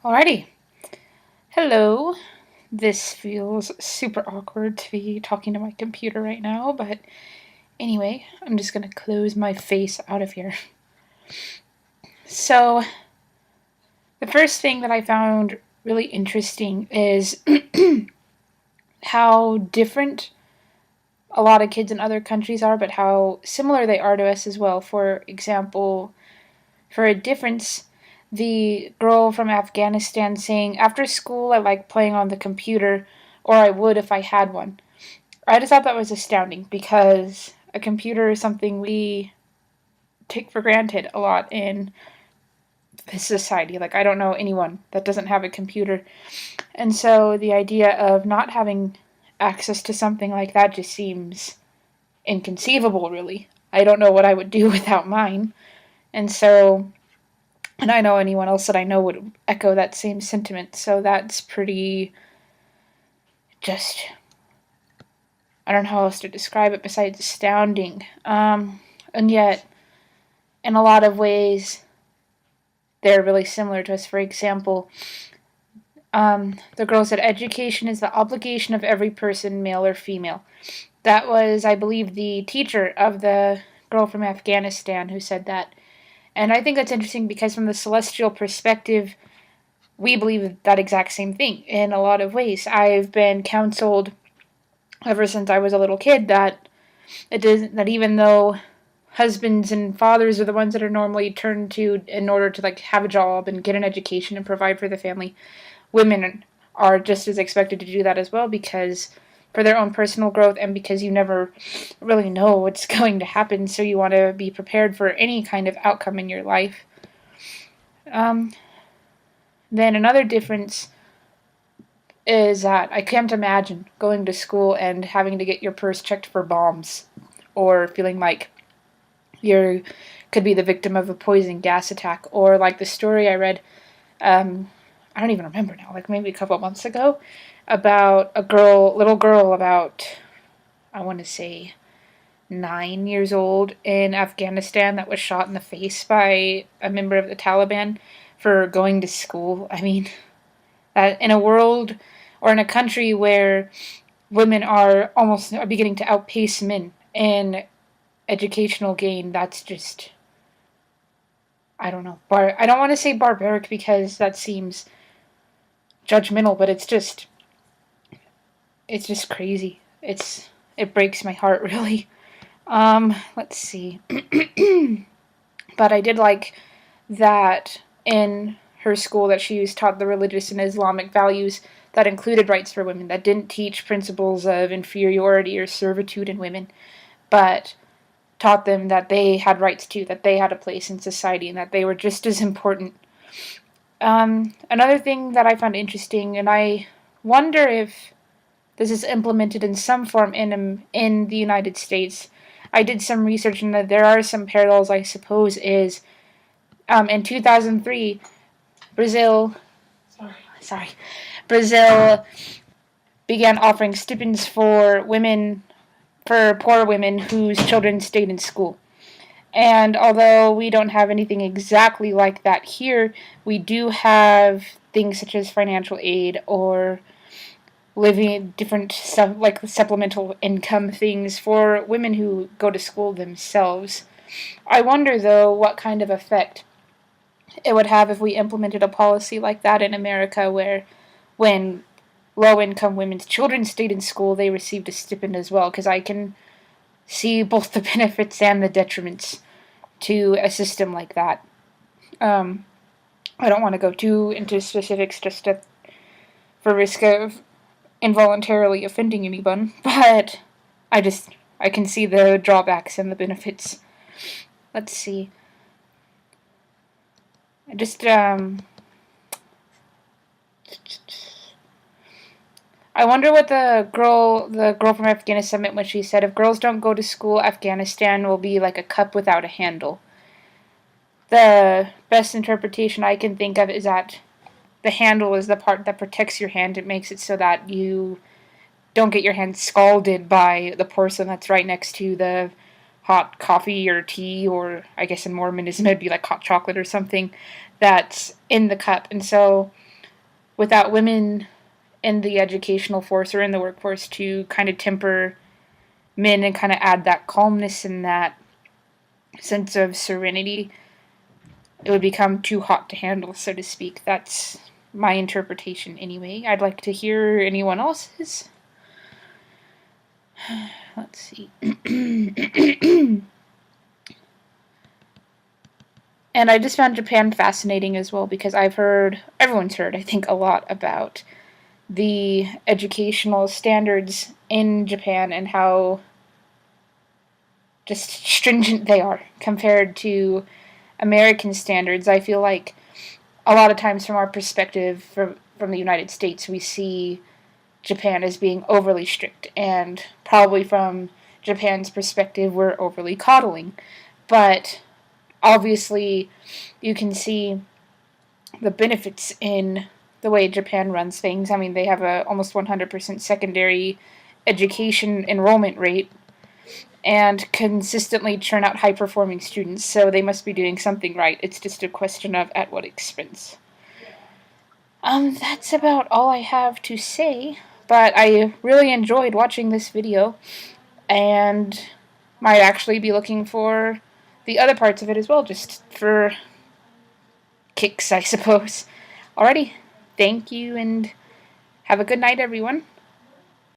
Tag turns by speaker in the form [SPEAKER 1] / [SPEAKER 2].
[SPEAKER 1] Alrighty. Hello. This feels super awkward to be talking to my computer right now, but anyway, I'm just gonna close my face out of here. So, the first thing that I found really interesting is how different a lot of kids in other countries are, but how similar they are to us as well. For example, for a difference, the girl from Afghanistan saying, "After school, I like playing on the computer, or I would if I had one." I just thought that was astounding because a computer is something we take for granted a lot in this society. Like, I don't know anyone that doesn't have a computer. And so the idea of not having access to something like that just seems inconceivable, really. I don't know what I would do without mine. And so, and I know anyone else that I know would echo that same sentiment. So that's pretty just, I don't know how else to describe it besides astounding. And yet, in a lot of ways, they're really similar to us. For example, the girl said, "Education is the obligation of every person, male or female." That was, I believe, the teacher of the girl from Afghanistan who said that. And I think that's interesting because, from the celestial perspective, we believe that exact same thing in a lot of ways. I've been counseled ever since I was a little kid that that even though husbands and fathers are the ones that are normally turned to in order to like have a job and get an education and provide for the family, women are just as expected to do that as well, because for their own personal growth and because you never really know what's going to happen, so you want to be prepared for any kind of outcome in your life. um, then another difference is that I can't imagine going to school and having to get your purse checked for bombs, or feeling like you could be the victim of a poison gas attack, or like the story I read, I don't even remember now, like maybe a couple of months ago, about a little girl about, I want to say 9 years old in Afghanistan that was shot in the face by a member of the Taliban for going to school. I mean, that in a world or in a country where women are beginning to outpace men in educational gain, that's just, I don't know. I don't want to say barbaric because that seems judgmental, but it's just crazy. It breaks my heart really. Let's see. But I did like that in her school that she was taught the religious and Islamic values that included rights for women, that didn't teach principles of inferiority or servitude in women, but taught them that they had rights too, that they had a place in society, and that they were just as important. Another thing that I found interesting, and I wonder if this is implemented in some form in the United States. I did some research and there are some parallels, I suppose, is in 2003, Brazil, sorry, Brazil began offering stipends for women, for poor women whose children stayed in school. And although we don't have anything exactly like that here, we do have things such as financial aid or living different stuff like supplemental income things for women who go to school themselves. I wonder though what kind of effect it would have if we implemented a policy like that in America, where when low income women's children stayed in school they received a stipend as well, because I can see both the benefits and the detriments to a system like that. um, I don't want to go too into specifics just for risk of involuntarily offending anyone, but I just I can see the drawbacks and the benefits. Let's see. Just I wonder what the girl from Afghanistan meant when she said, "If girls don't go to school, Afghanistan will be like a cup without a handle." The best interpretation I can think of is that the handle is the part that protects your hand. It makes it so that you don't get your hand scalded by the porcelain that's right next to the hot coffee or tea, or I guess in Mormonism it'd be like hot chocolate or something that's in the cup. And so without women in the educational force or in the workforce to kind of temper men and kind of add that calmness and that sense of serenity, it would become too hot to handle, so to speak. That's my interpretation anyway. I'd like to hear anyone else's. Let's see. And I just found Japan fascinating as well because everyone's heard, I think, a lot about the educational standards in Japan and how just stringent they are compared to American standards. I feel like a lot of times from our perspective from the United States, we see Japan as being overly strict, and probably from Japan's perspective, we're overly coddling. But obviously, you can see the benefits in the way Japan runs things. I mean, they have a almost 100% secondary education enrollment rate and consistently churn out high performing students, so they must be doing something right. It's just a question of at what expense. That's about all I have to say, but I really enjoyed watching this video and might actually be looking for the other parts of it as well, just for kicks, I suppose. Alrighty, thank you and have a good night, everyone.